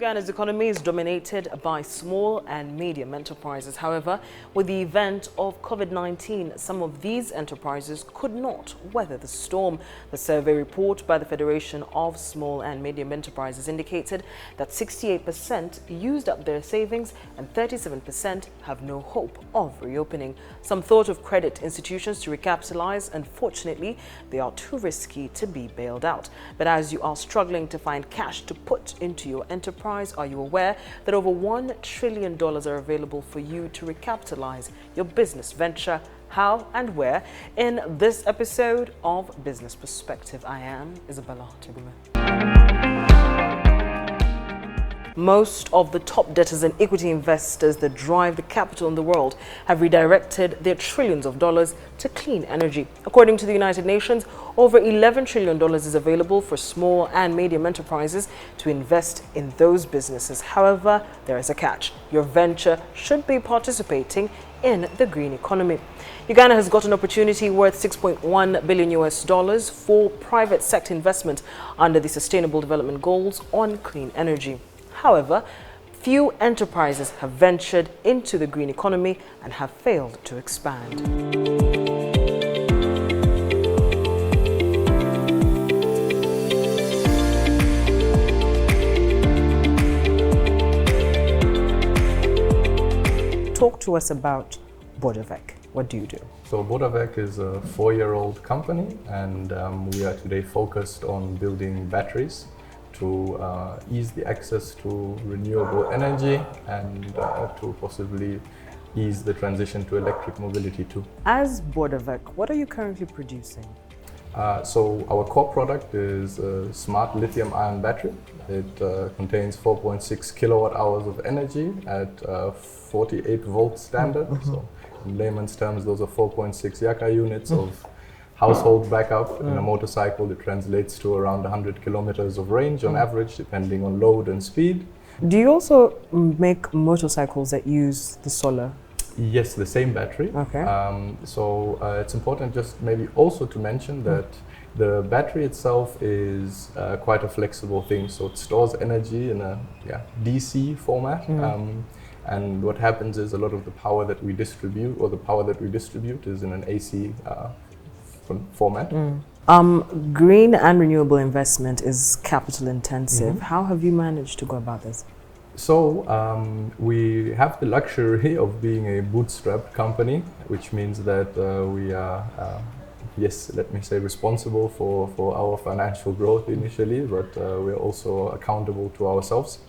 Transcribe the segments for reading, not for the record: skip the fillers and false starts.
Ughanda's economy is dominated by small and medium enterprises. However, with the event of COVID-19, some of these enterprises could not weather the storm. The survey report by the Federation of Small and Medium Enterprises indicated that 68% used up their savings and 37% have no hope of reopening. Some thought of credit institutions to recapitalize. Unfortunately, they are too risky to be bailed out. But as you are struggling to find cash to put into your enterprise, are you aware that over $1 trillion are available for you to recapitalize your business venture? How and where? In this episode of Business Perspective, I am Isabella Tegume. Most of the top debtors and equity investors that drive the capital in the world have redirected their trillions of dollars to clean energy. According to the United Nations, over $11 trillion is available for small and medium enterprises to invest in those businesses. However, there is a catch. Your venture should be participating in the green economy. Uganda has got an opportunity worth $6.1 billion for private sector investment under the Sustainable Development Goals on clean energy. However, few enterprises have ventured into the green economy and have failed to expand. Talk to us about Bodawerk. What do you do? So Bodawerk is a 4-year-old company, and we are today focused on building batteries to ease the access to renewable energy and to possibly ease the transition to electric mobility too. As Bodawerk, what are you currently producing? So our core product is a smart lithium-ion battery. It contains 4.6 kilowatt hours of energy at 48 volt standard. So in layman's terms, those are 4.6 Yaka units of household backup. In a motorcycle, it translates to around 100 kilometers of range on average, depending on load and speed. Do you also make motorcycles that use the solar? Yes, the same battery. Okay. So it's important just maybe also to mention that the battery itself is quite a flexible thing. So it stores energy in a DC format. And what happens is a lot of the power that we distribute, is in an AC format. Green and renewable investment is capital intensive. How have you managed to go about this? So we have the luxury of being a bootstrapped company, which means that we are, let me say, responsible for our financial growth initially, but we are also accountable to ourselves.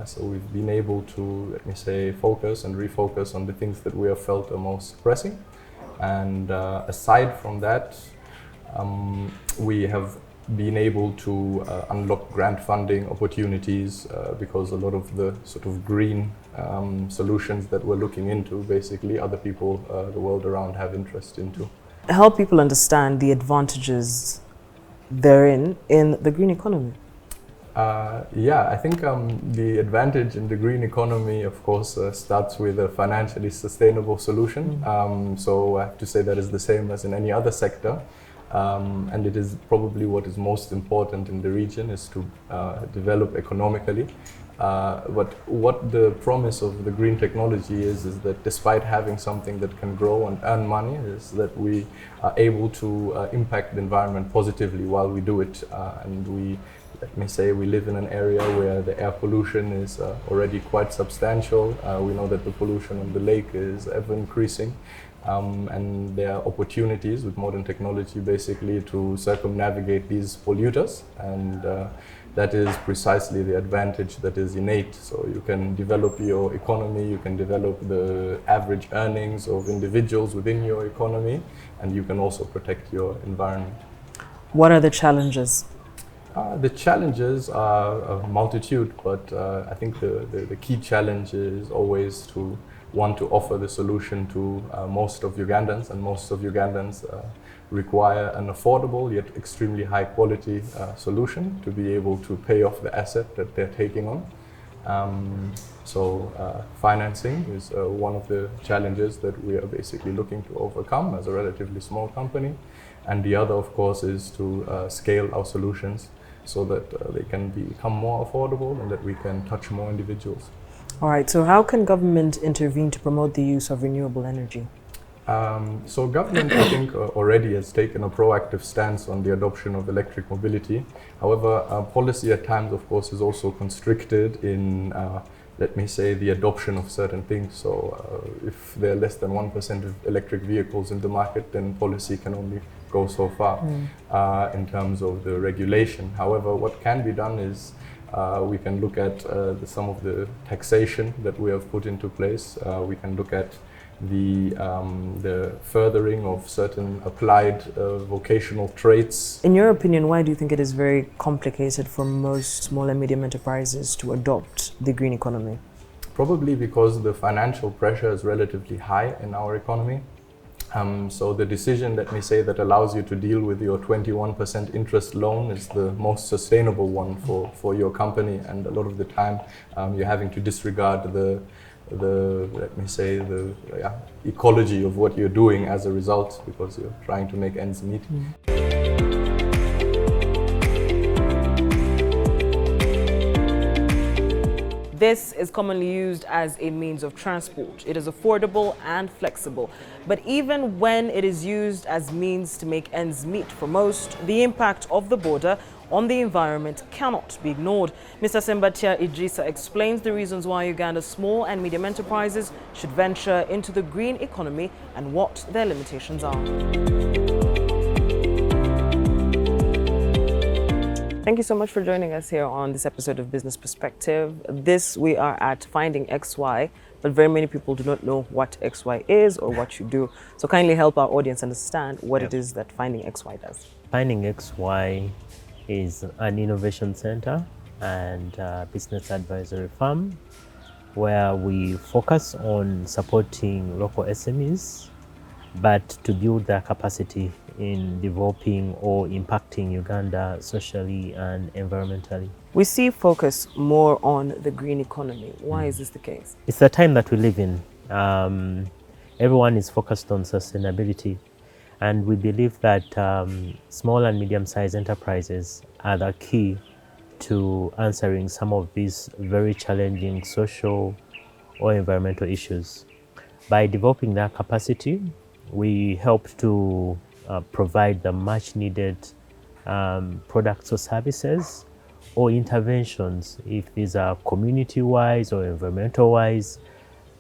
So we've been able to, let me say, focus and refocus on the things that we have felt are most pressing. And aside from that, we have been able to unlock grant funding opportunities because a lot of the sort of green solutions that we're looking into, basically other people the world around have interest into. Help people understand the advantages therein in the green economy. I think the advantage in the green economy, of course, starts with a financially sustainable solution. So I have to say that is the same as in any other sector. And it is probably what is most important in the region is to develop economically. But what the promise of the green technology is that despite having something that can grow and earn money, is that we are able to impact the environment positively while we do it. And let me say, we live in an area where the air pollution is already quite substantial. We know that the pollution on the lake is ever increasing. And there are opportunities with modern technology basically to circumnavigate these polluters, and that is precisely the advantage that is innate. So you can develop your economy, you can develop the average earnings of individuals within your economy, and you can also protect your environment. What are the challenges? The challenges are a multitude, but I think the key challenge is always to want to offer the solution to most of Ugandans, and most of Ugandans require an affordable yet extremely high quality solution to be able to pay off the asset that they're taking on. So financing is one of the challenges that we are basically looking to overcome as a relatively small company. And the other, of course, is to scale our solutions so that they can become more affordable and that we can touch more individuals. All right, so how can government intervene to promote the use of renewable energy? So government, I think, already has taken a proactive stance on the adoption of electric mobility. However, policy at times, of course, is also constricted in, let me say, the adoption of certain things. So if there are less than 1% of electric vehicles in the market, then policy can only go so far in terms of the regulation. However, what can be done is we can look at some of the taxation that we have put into place. We can look at the furthering of certain applied vocational traits. In your opinion, why do you think it is very complicated for most small and medium enterprises to adopt the green economy? Probably because the financial pressure is relatively high in our economy. So the decision, let me say, that allows you to deal with your 21% interest loan is the most sustainable one for your company, and a lot of the time you're having to disregard the let me say, the ecology of what you're doing as a result, because you're trying to make ends meet. This is commonly used as a means of transport. It is affordable and flexible. But even when it is used as means to make ends meet for most, the impact of the border on the environment cannot be ignored. Mr. Sembatia Idrisa explains the reasons why Uganda's small and medium enterprises should venture into the green economy and what their limitations are. Thank you so much for joining us here on this episode of Business Perspective. We are at Finding XY, but very many people do not know what XY is or what you do. So kindly help our audience understand what it is that Finding XY does. Finding XY is an innovation center and business advisory firm where we focus on supporting local SMEs, but to build their capacity in developing or impacting Uganda socially and environmentally. We see focus more on the green economy. Why is this the case? It's the time that we live in. Everyone is focused on sustainability, and we believe that small and medium-sized enterprises are the key to answering some of these very challenging social or environmental issues. By developing their capacity, we help to provide the much needed products or services or interventions, if these are community-wise or environmental-wise,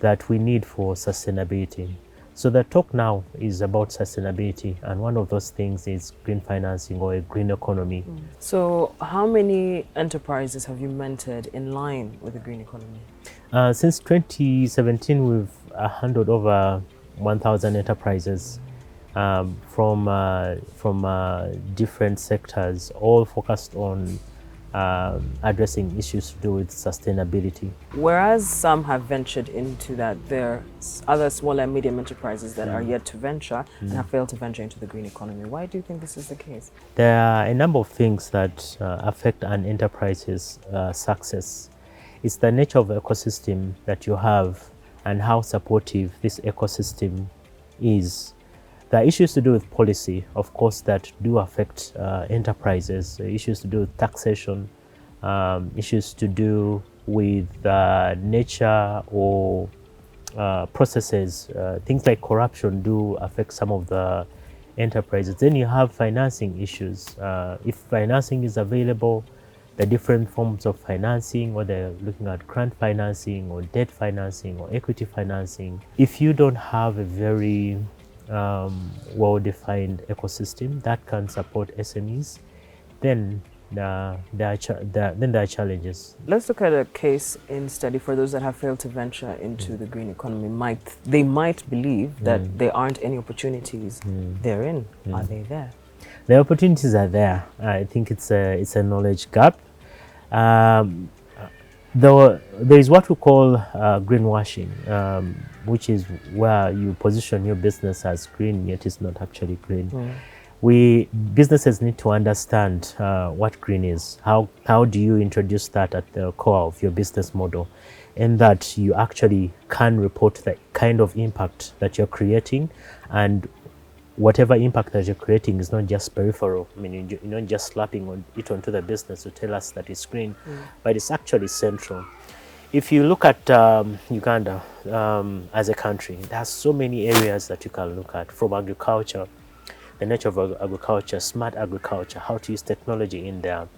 that we need for sustainability. So the talk now is about sustainability, and one of those things is green financing or a green economy. So how many enterprises have you mentored in line with the green economy? Since 2017, we've handled over 1,000 enterprises from different sectors, all focused on addressing issues to do with sustainability. Whereas some have ventured into that, there are other small and medium enterprises that are yet to venture and have failed to venture into the green economy. Why do you think this is the case? There are a number of things that affect an enterprise's success. It's the nature of the ecosystem that you have and how supportive this ecosystem is. There are issues to do with policy, of course, that do affect enterprises, issues to do with taxation, issues to do with nature or processes. Things like corruption do affect some of the enterprises. Then you have financing issues. If financing is available, the different forms of financing, whether looking at grant financing or debt financing or equity financing. If you don't have a very well-defined ecosystem that can support SMEs, then there are challenges. Let's look at a case in study for those that have failed to venture into the green economy. They might believe that there aren't any opportunities therein. Are they there? The opportunities are there. I think it's a knowledge gap. There is what we call greenwashing, which is where you position your business as green, yet it's not actually green. Businesses need to understand what green is. How do you introduce that at the core of your business model, and that you actually can report the kind of impact that you're creating, and whatever impact that you're creating is not just peripheral. I mean, you're not just slapping it onto the business to tell us that it's green, but it's actually central. If you look at Uganda as a country, there's so many areas that you can look at, from agriculture, the nature of agriculture, smart agriculture, how to use technology in there,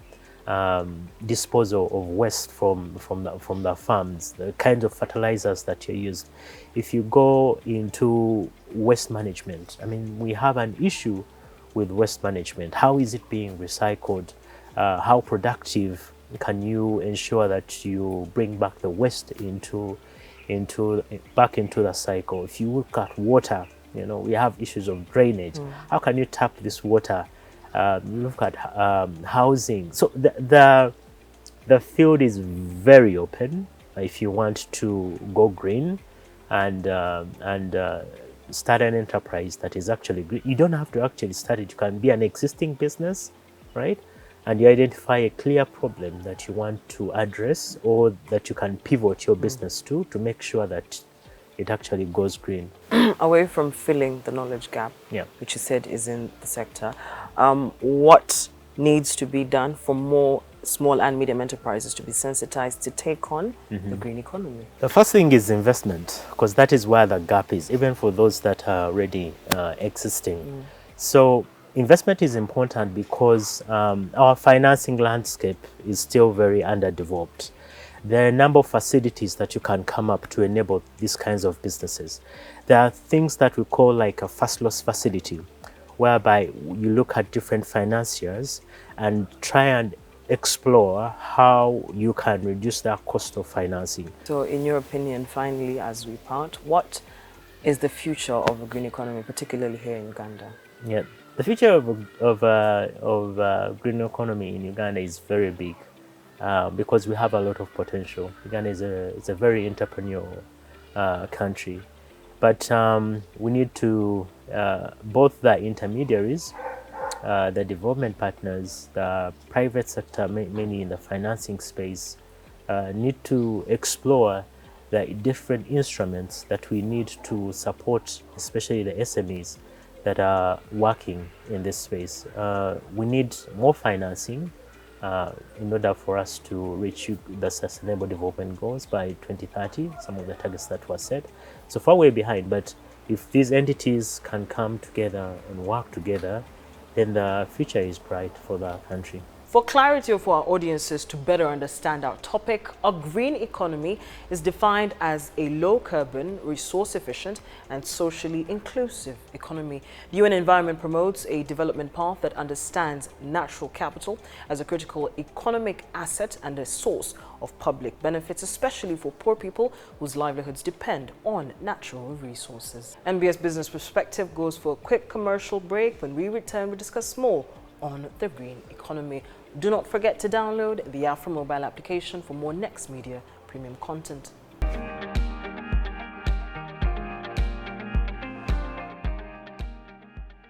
disposal of waste from the farms, the kinds of fertilizers that you use. If you go into waste management, I mean, we have an issue with waste management. How is it being recycled? How productive can you ensure that you bring back the waste back into the cycle? If you look at water, you know, we have issues of drainage. How can you tap this water? Look at housing. So the field is very open if you want to go green and start an enterprise that is actually green. You don't have to actually start it. You can be an existing business, right? And you identify a clear problem that you want to address, or that you can pivot your business to make sure that it actually goes green. Away from filling the knowledge gap, which you said is in the sector, what needs to be done for more small and medium enterprises to be sensitized to take on the green economy? The first thing is investment, because that is where the gap is, even for those that are already existing. So investment is important because our financing landscape is still very underdeveloped. There are a number of facilities that you can come up to enable these kinds of businesses. There are things that we call like a first loss facility, whereby you look at different financiers and try and explore how you can reduce that cost of financing. So in your opinion, finally, as we part, what is the future of a green economy, particularly here in Uganda? Yeah, the future of green economy in Uganda is very big. Because we have a lot of potential. Uganda is a very entrepreneurial country, but we need to both the intermediaries, the development partners, the private sector, mainly in the financing space, need to explore the different instruments that we need to support, especially the SMEs that are working in this space. We need more financing in order for us to reach the Sustainable Development Goals by 2030, some of the targets that were set. So far we're behind, but if these entities can come together and work together, then the future is bright for the country. For clarity of our audiences to better understand our topic, a green economy is defined as a low-carbon, resource-efficient and socially inclusive economy. The UN Environment promotes a development path that understands natural capital as a critical economic asset and a source of public benefits, especially for poor people whose livelihoods depend on natural resources. NBS Business Perspective goes for a quick commercial break. When we return, we discuss more on the green economy. Do not forget to download the Afro mobile application for more Next Media premium content.